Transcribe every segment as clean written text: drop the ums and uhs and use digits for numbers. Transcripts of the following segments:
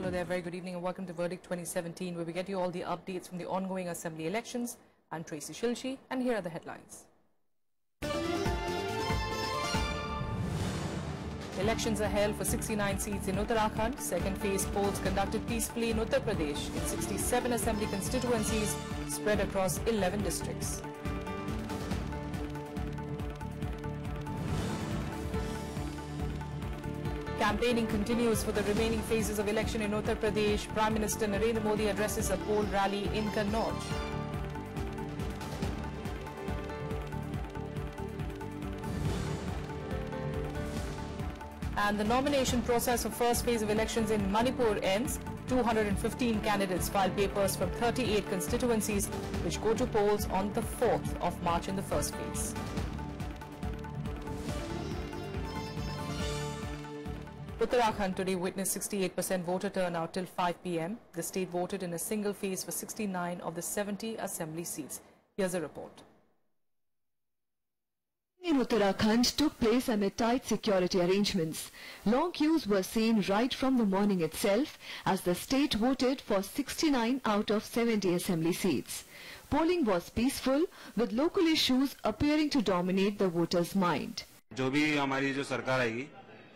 Hello there, very good evening and welcome to Verdict 2017, where we get you all the updates from the ongoing assembly elections. I'm Tracy Shilshi and here are the headlines. Elections are held for 69 seats in Uttarakhand. Second phase polls conducted peacefully in Uttar Pradesh in 67 assembly constituencies spread across 11 districts. Campaigning continues for the remaining phases of election in Uttar Pradesh. Prime Minister Narendra Modi addresses a poll rally in Kannauj. And the nomination process for first phase of elections in Manipur ends. 215 candidates filed papers from 38 constituencies, which go to polls on the 4th of March in the first phase. Uttarakhand today witnessed 68% voter turnout till 5 p.m. The state voted in a single phase for 69 of the 70 assembly seats. Here's a report. In Uttarakhand took place amid tight security arrangements. Long queues were seen right from the morning itself as the state voted for 69 out of 70 assembly seats. Polling was peaceful, with local issues appearing to dominate the voters' mind. जो भी हमारी जो सरकार आएगी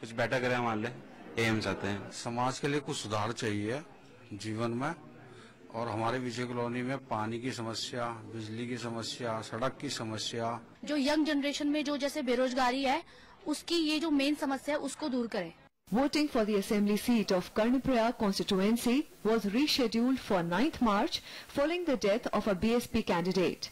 कुछ better करे हमारे लिए, ये हम चाहते हैं। समाज के लिए कुछ सुधार चाहिए जीवन में, और हमारे विजय कॉलोनी में पानी की समस्या, बिजली की समस्या, सड़क की समस्या, जो यंग जनरेशन में जो जैसे बेरोजगारी है, उसकी ये जो मेन समस्या है उसको दूर करें। Voting for the assembly seat of Karnaprayag constituency was rescheduled for 9th March following the death of a BSP candidate.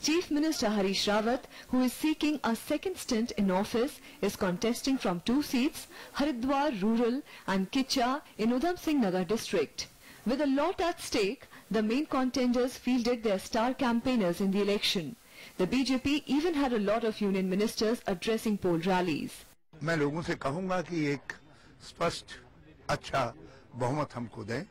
Chief Minister Harish Rawat, who is seeking a second stint in office, is contesting from two seats, Haridwar Rural and Kicha in Udham Singh Nagar district. With a lot at stake, the main contenders fielded their star campaigners in the election. The BJP even had a lot of union ministers addressing poll rallies. मैं लोगों से कहूंगा कि एक स्पष्ट अच्छा बहुमत हमको दें,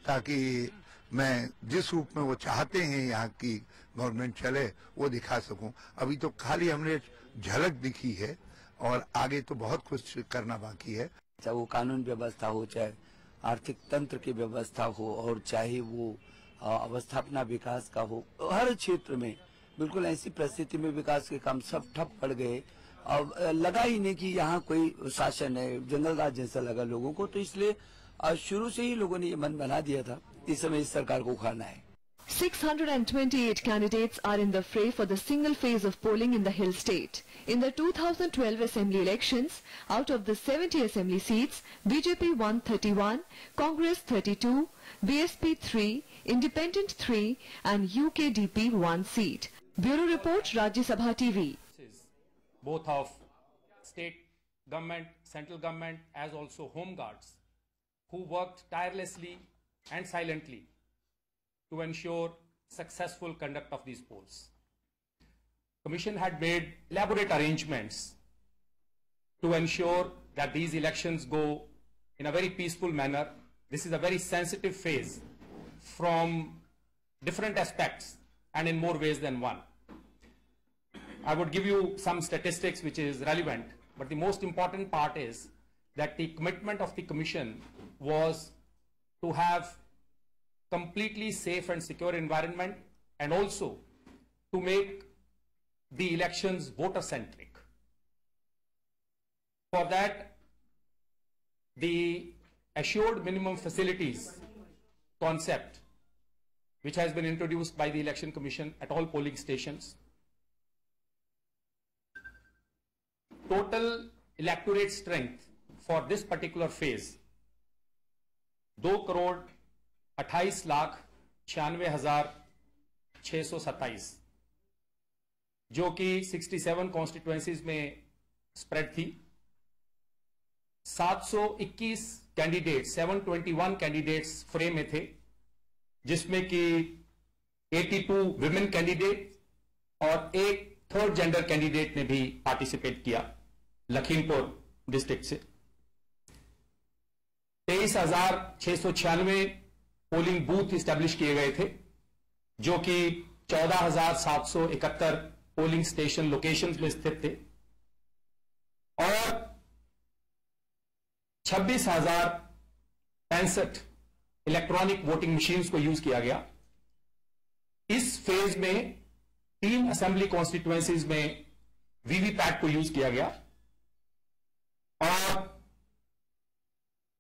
ताकि मैं जिस रूप में वो चाहते हैं यहाँ की गवर्नमेंट चले वो दिखा सकूं। अभी तो खाली हमने झलक दिखी है और आगे तो बहुत कुछ करना बाकी है। चाहे वो कानून व्यवस्था हो, चाहे आर्थिक तंत्र की व्यवस्था हो, और चाहे वो अवस्थापना विकास का हो, हर क्षेत्र में बिल्कुल ऐसी परिस्थिति में विकास के काम सब ठप पड़ गए। अब लगा ही नहीं कि यहाँ कोई शासन है, जंगल राज जैसा लगा लोगों को। तो इसलिए शुरू से ही लोगों ने ये मन बना दिया था इस समय इस सरकार को उखाड़ना है। 628 candidates are in the fray for the single phase of polling in the Hill State. In the 2012 assembly elections, out of the 70 assembly seats, BJP won 31, Congress 32, BSP 3, Independent 3 and UKDP 1 seat. Bureau Report, Rajya Sabha TV. Both of state government, central government as also home guards, who worked tirelessly and silently to ensure successful conduct of these polls. Commission had made elaborate arrangements to ensure that these elections go in a very peaceful manner. This is a very sensitive phase from different aspects and in more ways than one. I would give you some statistics which is relevant, but the most important part is that the commitment of the Commission was to have completely safe and secure environment, and also to make the elections voter-centric. For that, the assured minimum facilities concept, which has been introduced by the Election Commission at all polling stations. Total electorate strength for this particular phase 2,28,96,96,627, जो कि 67 constituencies में spread थी। 721 candidate, 721 candidates frame में थे, जिसमें कि 82 women candidate और एक थर्ड जेंडर कैंडिडेट ने भी पार्टिसिपेट किया लखीमपुर डिस्ट्रिक्ट से। 23,696 पोलिंग बूथ इस्टेब्लिश किए गए थे, जो कि 14,771 पोलिंग स्टेशन लोकेशंस में स्थित थे, और 26,065 इलेक्ट्रॉनिक वोटिंग मशीन्स को यूज किया गया। इस फेज में 3 असेंबली कॉन्स्टिट्यूएंसीज में वीवीपैट को यूज किया गया और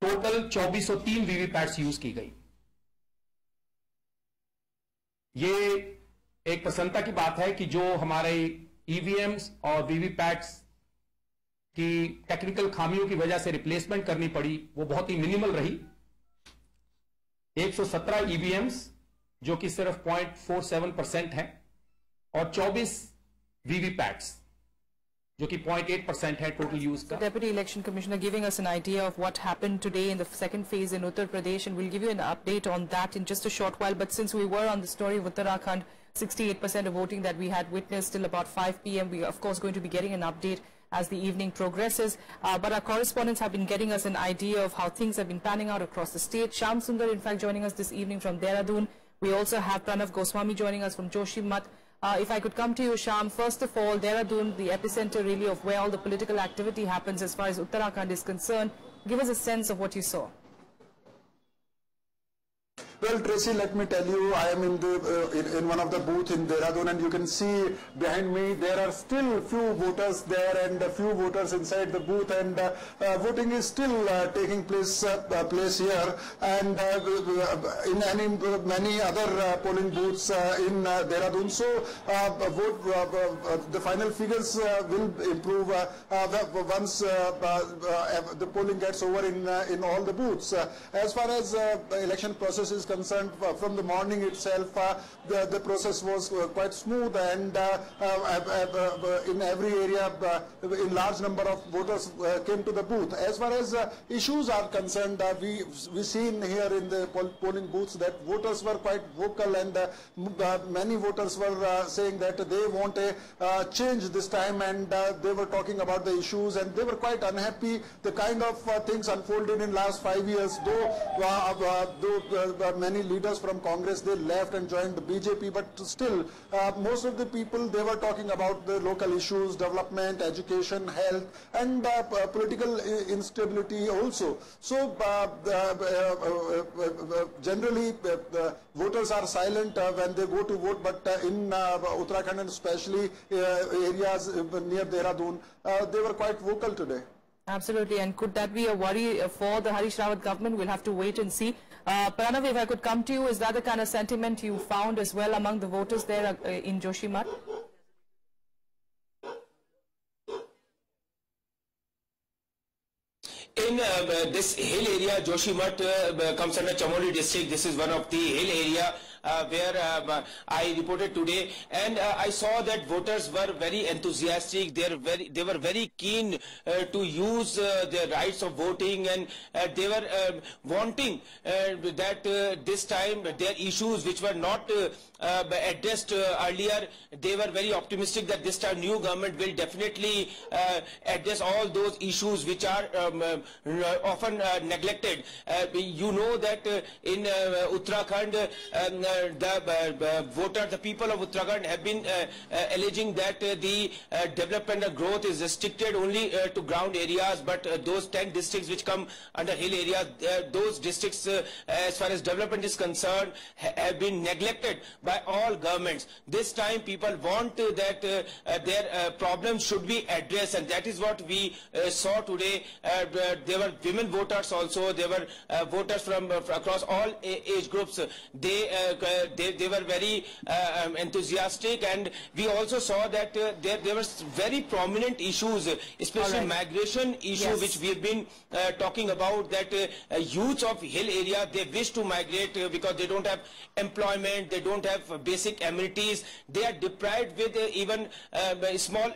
टोटल 2403 वीवीपैट्स यूज की गई। ये एक प्रसन्नता की बात है कि जो हमारे ईवीएम्स और वीवीपैट्स की टेक्निकल खामियों की वजह से रिप्लेसमेंट करनी पड़ी वो बहुत ही मिनिमल रही। 117 ईवीएम्स जो कि सिर्फ 0.47% है और 24 वीवीपैट्स जो कि 0.8% है टोटल यूज का। Deputy Election Commissioner giving us an idea of what happened today in the second phase in Uttar Pradesh, and we'll give you an update on that in just a short while. But since we were on the story of Uttarakhand, 68% of voting that we had witnessed till about 5 p.m. We are of course going to be getting an update as the evening progresses. But our correspondents have been getting us an idea of how things have been panning out across the state. Shyam Sundar, in fact, joining us this evening from Dehradun. We also have Pranav Goswami joining us from Joshimath. If I could come to you, Shyam, first of all, Dehradun, the epicenter really of where all the political activity happens as far as Uttarakhand is concerned. Give us a sense of what you saw. Well, Tracy, let me tell you, I am in one of the booths in Dehradun, and you can see behind me there are still few voters there and a few voters inside the booth, and voting is still taking place here, and in many other polling booths in Dehradun. So the final figures will improve once the polling gets over in all the booths. As far as election process is concerned, from the morning itself, the process was quite smooth, and in every area, in large number of voters came to the booth. As far as issues are concerned, we seen here in the polling booths that voters were quite vocal, and many voters were saying that they want a change this time, and they were talking about the issues, and they were quite unhappy the kind of things unfolded in last 5 years. Though many leaders from Congress, they left and joined the BJP, but still most of the people, they were talking about the local issues, development, education, health, and political instability also. So generally voters are silent when they go to vote, but in Uttarakhand and especially areas near Dehradun, they were quite vocal today. Absolutely, and could that be a worry for the Harish Rawat government? We'll have to wait and see. Pranav, if I could come to you, is that the kind of sentiment you found as well among the voters there in Joshimath? In this hill area, Joshimath comes under Chamoli district. This is one of the hill area where I reported today, and I saw that voters were very enthusiastic. They were very keen to use their rights of voting, and they were wanting that this time their issues which were not addressed earlier, they were very optimistic that this time new government will definitely address all those issues which are often neglected. You know that in Uttarakhand, the people of Uttarakhand have been alleging that the development and growth is restricted only to ground areas, but those 10 districts which come under hill areas, those districts as far as development is concerned have been neglected by all governments. This time people want that their problems should be addressed, and that is what we saw today. There were women voters also, there were voters from across all age groups. They were very enthusiastic, and we also saw that there were very prominent issues, especially migration issue, which we have been talking about, that youths of hill area, they wish to migrate because they don't have employment, they don't have basic amenities, they are deprived with even small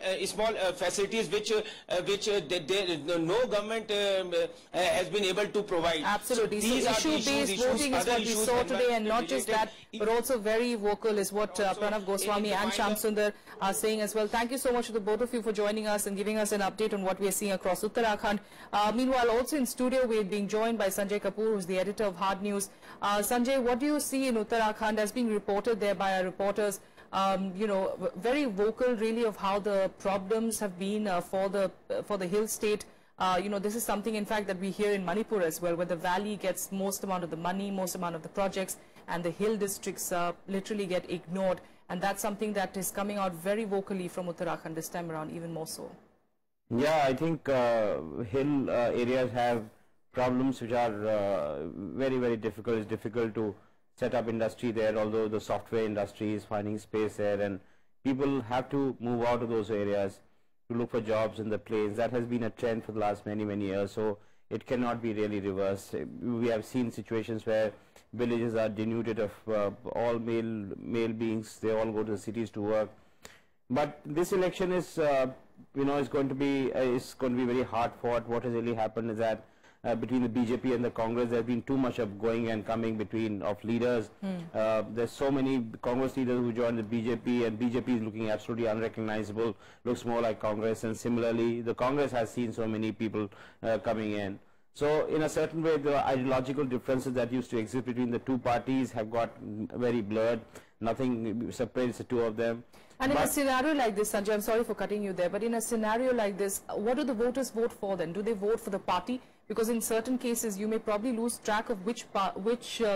facilities which no government has been able to provide. Absolutely. So issue-based voting is what we saw today, and not just that, but also very vocal is what Pranav Goswami and Shyam Sundar are saying as well. Thank you so much to the both of you for joining us and giving us an update on what we are seeing across Uttarakhand. Meanwhile, also in studio, we are being joined by Sanjay Kapoor, who's the editor of Hard News. Sanjay, what do you see in Uttarakhand as being reported there by our reporters? You know, very vocal really of how the problems have been for the hill state. This is something, in fact, that we hear in Manipur as well, where the valley gets most amount of the money, most amount of the projects, and the hill districts literally get ignored. And that's something that is coming out very vocally from Uttarakhand this time around, even more so. Yeah, I think hill areas have problems which are very, very difficult. It's difficult to set up industry there, although the software industry is finding space there, and people have to move out of those areas to look for jobs in the plains. That has been a trend for the last many, many years, so it cannot be really reversed. We have seen situations where villages are denuded of all male beings. They all go to the cities to work. But this election is, is going to be very hard fought. What has really happened is that between the BJP and the Congress, there's been too much of going and coming of leaders. There's so many Congress leaders who joined the BJP, and BJP is looking absolutely unrecognizable, looks more like Congress, and similarly the Congress has seen so many people coming in. So in a certain way, the ideological differences that used to exist between the two parties have got very blurred. Nothing separates the two of them. And in a scenario like this, Sanjay, I'm sorry for cutting you there, but in a scenario like this, what do the voters vote for then? Do they vote for the party? Because in certain cases, you may probably lose track of which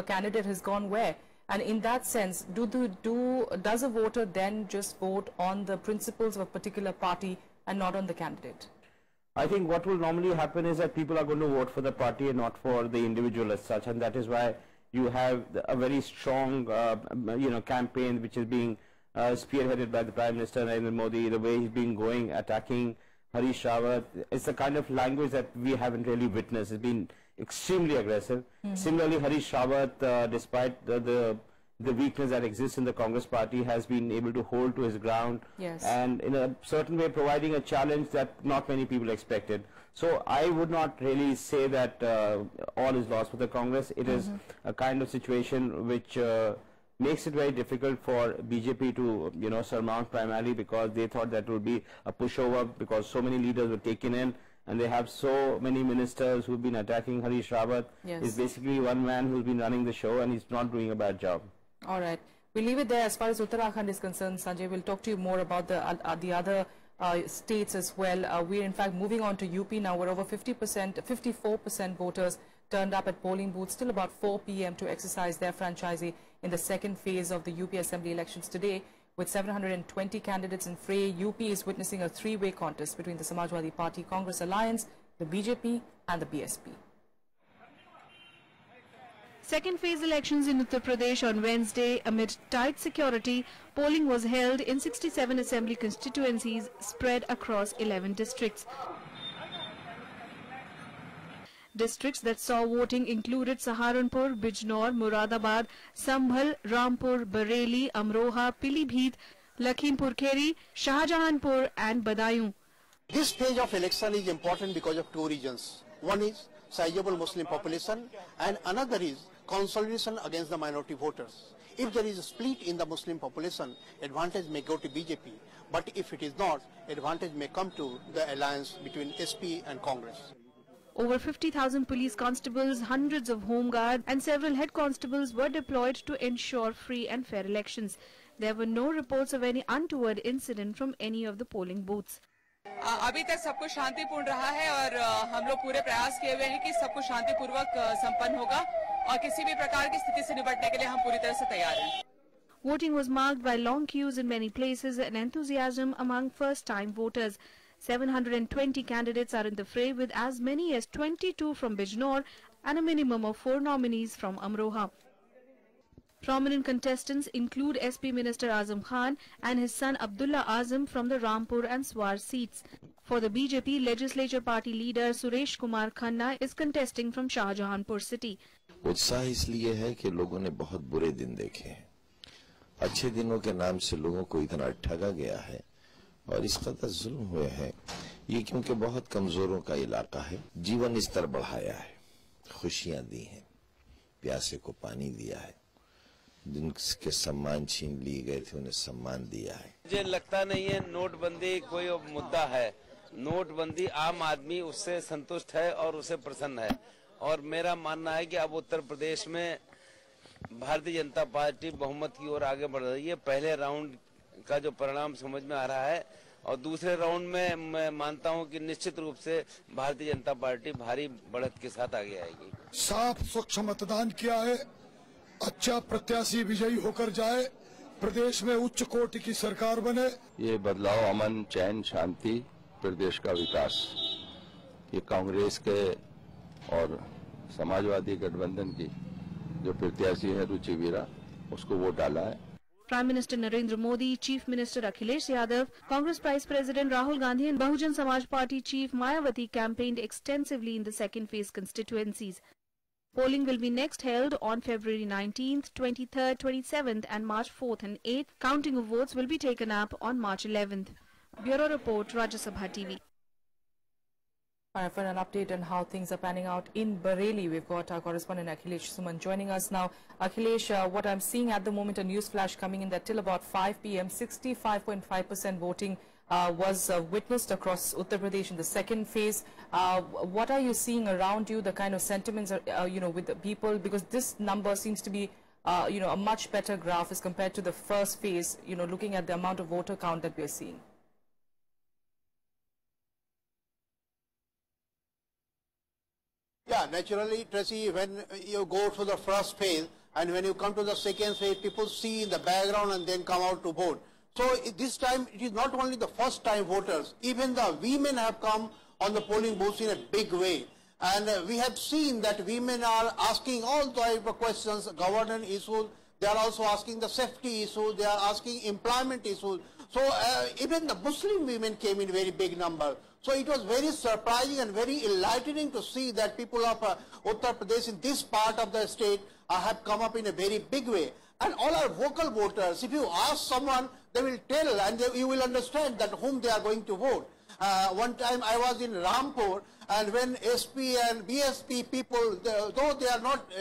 candidate has gone where. And in that sense, does a voter then just vote on the principles of a particular party and not on the candidate? I think what will normally happen is that people are going to vote for the party and not for the individual as such, and that is why you have a very strong, campaign which is being spearheaded by the Prime Minister Narendra Modi. The way he's been going, attacking Harish Rawat, it's the kind of language that we haven't really witnessed. It's been extremely aggressive. Similarly, Harish Rawat, despite the weakness that exists in the Congress party, has been able to hold to his ground, and in a certain way providing a challenge that not many people expected. So I would not really say that all is lost for the Congress. It is a kind of situation which makes it very difficult for BJP to surmount, primarily because they thought that would be a pushover, because so many leaders were taken in and they have so many ministers who've been attacking Harish Rawat. He's basically one man who's been running the show, and he's not doing a bad job. All right, we'll leave it there. As far as Uttarakhand is concerned, Sanjay, we'll talk to you more about the other states as well. We're in fact moving on to UP now, where over 54% voters turned up at polling booths till about 4 p.m. to exercise their franchisee in the second phase of the UP Assembly elections today. With 720 candidates in fray, UP is witnessing a three-way contest between the Samajwadi Party Congress Alliance, the BJP and the BSP. Second phase elections in Uttar Pradesh on Wednesday. Amid tight security, polling was held in 67 assembly constituencies spread across 11 districts. Districts that saw voting included Saharanpur, Bijnor, Muradabad, Sambhal, Rampur, Bareilly, Amroha, Pilibhit, Lakhimpur Kheri, Shahjahanpur and Badaयूं. This stage of election is important because of two reasons. One is sizable Muslim population, and another is consolidation against the minority voters. If there is a split in the Muslim population, advantage may go to BJP, but if it is not, advantage may come to the alliance between SP and Congress. Over 50,000 police constables, hundreds of home guards and several head constables were deployed to ensure free and fair elections. There were no reports of any untoward incident from any of the polling booths. अभी तक सब कुछ शांतिपूर्ण रहा है और हम लोग पूरे प्रयास किए हुए हैं कि सब कुछ शांतिपूर्वक संपन्न होगा और किसी भी प्रकार की स्थिति से निपटने के लिए हम पूरी तरह से तैयार हैं. Voting was marked by long queues in many places and enthusiasm among first-time voters. 720 candidates are in the fray, with as many as 22 from Bijnor and a minimum of 4 nominees from Amroha. Prominent contestants include SP Minister Azam Khan and his son Abdullah Azam from the Rampur and Swar seats. For the BJP, Legislature Party leader Suresh Kumar Khanna is contesting from Shahjahanpur city. उत्साह इसलिए है कि लोगों ने बहुत बुरे दिन देखे हैं. अच्छे दिनों के नाम से लोगों को इतना ठगा गया है और इस कदर जुल्म हुए हैं. ये क्योंकि बहुत कमजोरों का इलाका है. जीवन स्तर बढ़ाया है, खुशियां दी हैं, प्यासे को पानी दिया है, जिनके सम्मान छीन लिए गए थे उन्हें सम्मान दिया है. मुझे लगता नहीं है नोटबंदी कोई मुद्दा है. नोटबंदी आम आदमी उससे संतुष्ट है और उसे प्रसन्न है. और मेरा मानना है कि अब उत्तर प्रदेश में भारतीय जनता पार्टी बहुमत की ओर आगे बढ़ रही है. पहले राउंड का जो परिणाम समझ में आ रहा है और दूसरे राउंड में मैं मानता हूं कि निश्चित रूप से भारतीय जनता पार्टी भारी बढ़त के साथ आगे आएगी। साफ स्वच्छ मतदान किया है, अच्छा प्रत्याशी विजयी होकर जाए, प्रदेश में उच्च कोटि की सरकार बने। ये बदलाव, अमन, चैन, शांति, प्रदेश का विकास, ये कांग्रेस के और समाजवादी गठबंधन की जो प्रत्याशी है रुचि वीरा, उसको वोट डाला है। Prime Minister Narendra Modi, Chief Minister Akhilesh Yadav, Congress Vice President Rahul Gandhi and Bahujan Samaj Party Chief Mayawati campaigned extensively in the second phase constituencies. Polling will be next held on February 19th, 23rd, 27th and March 4th and 8th. Counting of votes will be taken up on March 11th. Bureau Report, Rajya Sabha TV. For an update on how things are panning out in Bareilly, we've got our correspondent Akhilesh Suman joining us now. Akhilesh, what I'm seeing at the moment, a news flash coming in that till about 5 p.m., 65.5% voting was witnessed across Uttar Pradesh in the second phase. What are you seeing around you, the kind of sentiments, with the people? Because this number seems to be, a much better graph as compared to the first phase, looking at the amount of voter count that we're seeing. Yeah, naturally, Tracy, when you go to the first phase and when you come to the second phase, people see in the background and then come out to vote. So this time, it is not only the first time voters, even the women have come on the polling booths in a big way. And we have seen that women are asking all type of questions, governance issues, they are also asking the safety issues, they are asking employment issues. So even the Muslim women came in very big number. So it was very surprising and very enlightening to see that people of Uttar Pradesh in this part of the state have come up in a very big way. And all are vocal voters. If you ask someone, they will tell and you will understand that whom they are going to vote. One time I was in Rampur, and when SP and BSP people, though they are not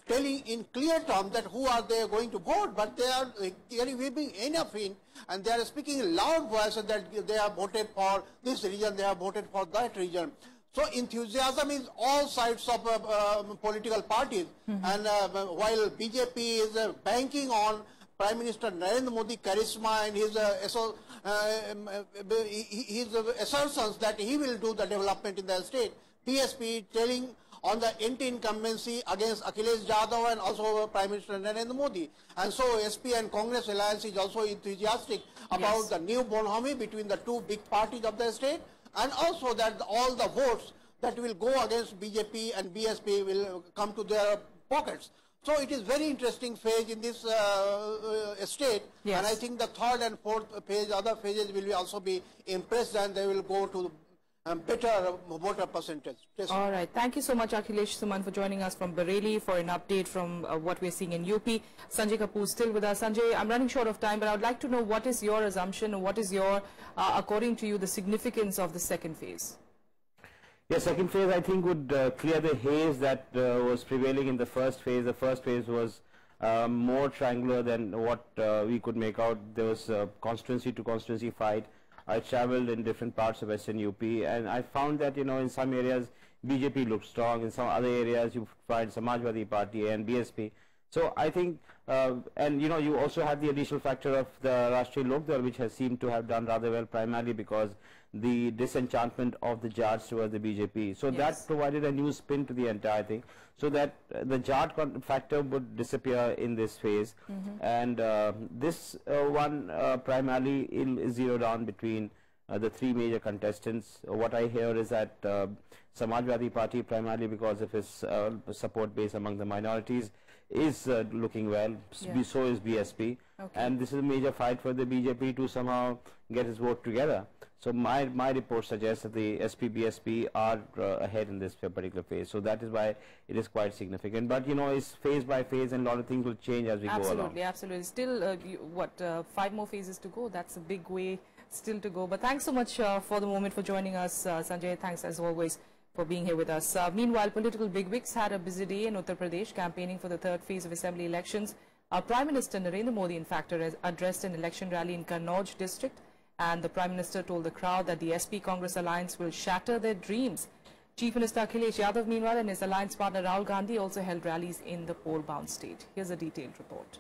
telling in clear terms that who are they going to vote, but they are giving enough hint, and they are speaking in loud voice that they have voted for this region, they have voted for that region. So enthusiasm is all sides of political parties, and while BJP is banking on Prime Minister Narendra Modi charisma and his assertions that he will do the development in the state, BSP telling on the anti-incumbency against Akhilesh Yadav and also Prime Minister Narendra Modi. And so SP and Congress alliance is also enthusiastic about the new bonhomie between the two big parties of the state, and also that all the votes that will go against BJP and BSP will come to their pockets. So it is very interesting phase in this state, and I think the third and fourth phase, other phases will also be impressed, and they will go to better voter percentage. All right. Thank you so much, Akhilesh Suman, for joining us from Bareilly for an update from what we're seeing in UP. Sanjay Kapoor still with us. Sanjay, I'm running short of time, but I would like to know what is your assumption, or what is your, according to you, the significance of the second phase? Yes, second phase I think would clear the haze that was prevailing in the first phase. The first phase was more triangular than what we could make out. There was a constituency to constituency fight. I traveled in different parts of Western UP, and I found that, in some areas BJP looked strong, in some other areas you find Samajwadi Party and BSP. So I think, and you also had the additional factor of the Rashtriya Lok Dal, which has seemed to have done rather well, primarily because the disenchantment of the Jats towards the BJP. So that provided a new spin to the entire thing, so that the Jat factor would disappear in this phase. And this one primarily is zeroed on between the three major contestants. What I hear is that Samajwadi Party, primarily because of its support base among the minorities, is looking well. So is BSP. And this is a major fight for the BJP to somehow get its vote together. So my report suggests that the SP-BSP are ahead in this particular phase. So that is why it is quite significant. But it's phase by phase, and a lot of things will change as we go along. Absolutely. Still, 5 more phases to go. That's a big way still to go. But thanks so much for the moment, for joining us, Sanjay. Thanks as always for being here with us. Meanwhile, political bigwigs had a busy day in Uttar Pradesh campaigning for the third phase of assembly elections. Prime Minister Narendra Modi, in fact, addressed an election rally in Kannauj district, and the Prime Minister told the crowd that the SP-Congress alliance will shatter their dreams. Chief Minister Akhilesh Yadav, meanwhile, and his alliance partner Rahul Gandhi also held rallies in the poll-bound state. Here's a detailed report.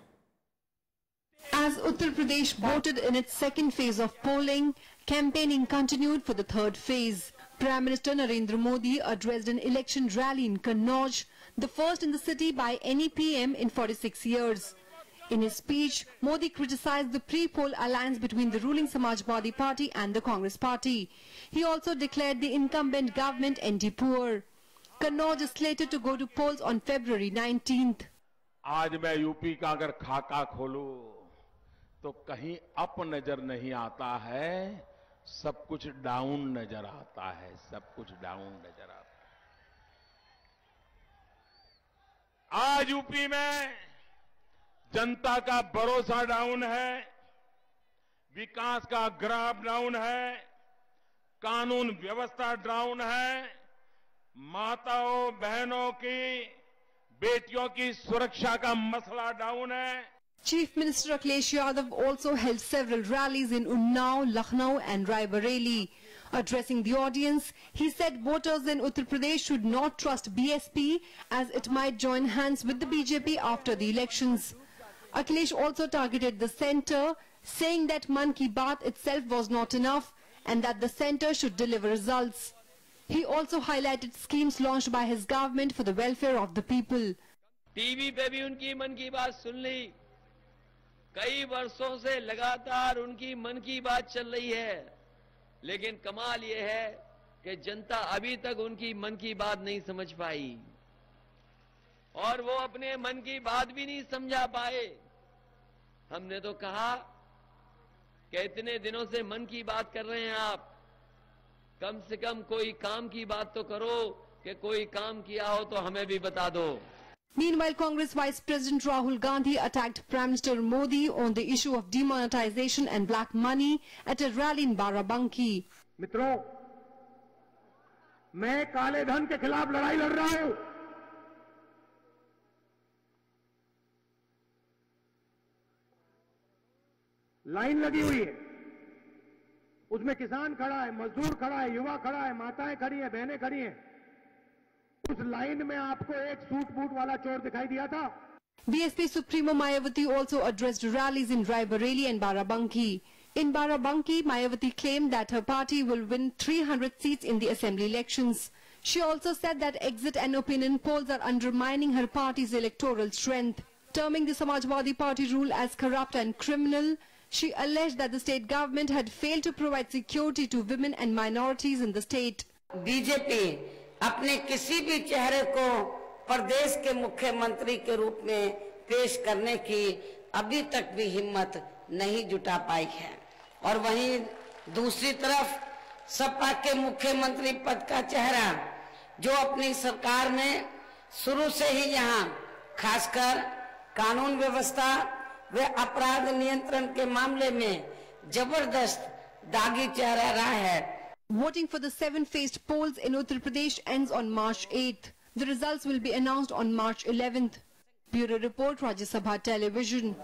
As Uttar Pradesh voted in its second phase of polling, campaigning continued for the third phase. Prime Minister Narendra Modi addressed an election rally in Kannauj, the first in the city by any PM in 46 years. In his speech, Modi criticized the pre-poll alliance between the ruling Samajwadi Party and the Congress Party. He also declared the incumbent government ND poor. Kannauj is slated to go to polls on February 19th. आज मैं UP का अगर खाका खोलूं तो कहीं up नजर नहीं आता है, सब कुछ डाउन नजर आता है, सब कुछ डाउन नजर आता है। आज यूपी में जनता का भरोसा डाउन है, विकास का ग्राफ डाउन है, कानून व्यवस्था डाउन है, माताओं बहनों की बेटियों की सुरक्षा का मसला डाउन है। Chief Minister Akhilesh Yadav also held several rallies in Unnao, Lucknow and Rai Bareli. Addressing the audience, he said voters in Uttar Pradesh should not trust BSP as it might join hands with the BJP after the elections. Akhilesh also targeted the centre, saying that Mann Ki Baat itself was not enough and that the centre should deliver results. He also highlighted schemes launched by his government for the welfare of the people. TV पे भी उनकी मन की बात सुन ली, कई वर्षों से लगातार उनकी मन की बात चल रही है, लेकिन कमाल ये है कि जनता अभी तक उनकी मन की बात नहीं समझ पाई और वो अपने मन की बात भी नहीं समझा पाए। हमने तो कहा कि इतने दिनों से मन की बात कर रहे हैं आप, कम से कम कोई काम की बात तो करो कि कोई काम किया हो तो हमें भी बता दो। Meanwhile, Congress Vice President Rahul Gandhi attacked Prime Minister Modi on the issue of demonetization and black money at a rally in Barabanki. मित्रों, मैं काले धन के खिलाफ लड़ाई लड़ रहा हूं। लाइन लगी हुई है, उसमें किसान खड़ा है, मजदूर खड़ा है, युवा खड़ा है, माताएं खड़ी है, बहनें खड़ी हैं। उस लाइन में आपको एक सूट बूट वाला चोर दिखाई दिया था। BSP Supremo Mayawati also addressed rallies in Rai Bareli and Barabanki. In Barabanki, Mayawati claimed that her party will win 300 seats in the assembly elections. She also said that exit and opinion polls are undermining her party's electoral strength. Terming the Samajwadi Party rule as corrupt and criminal, she alleged that the state government had failed to provide security to women and minorities in the state. BJP अपने किसी भी चेहरे को प्रदेश के मुख्यमंत्री के रूप में पेश करने की अभी तक भी हिम्मत नहीं जुटा पाई है और वहीं दूसरी तरफ सपा के मुख्यमंत्री पद का चेहरा जो अपनी सरकार में शुरू से ही यहाँ खासकर कानून व्यवस्था व अपराध नियंत्रण के मामले में जबरदस्त दागी चेहरा रहा है। Voting for the 7-phased polls in Uttar Pradesh ends on March 8th. The results will be announced on March 11th. Bureau Report, Rajya Sabha Television.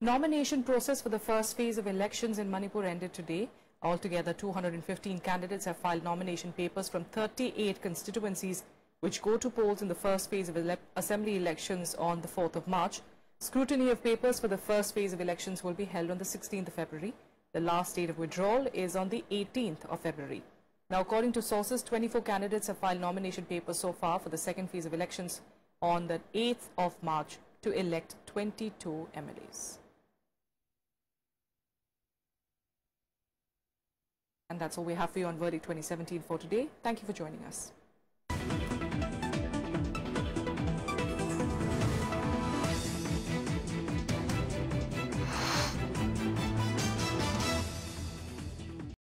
Nomination process for the first phase of elections in Manipur ended today. Altogether, 215 candidates have filed nomination papers from 38 constituencies, which go to polls in the first phase of assembly elections on the 4th of March. Scrutiny of papers for the first phase of elections will be held on the 16th of February. The last date of withdrawal is on the 18th of February. Now, according to sources, 24 candidates have filed nomination papers so far for the second phase of elections on the 8th of March to elect 22 MLAs. And that's all we have for you on Verdict 2017 for today. Thank you for joining us.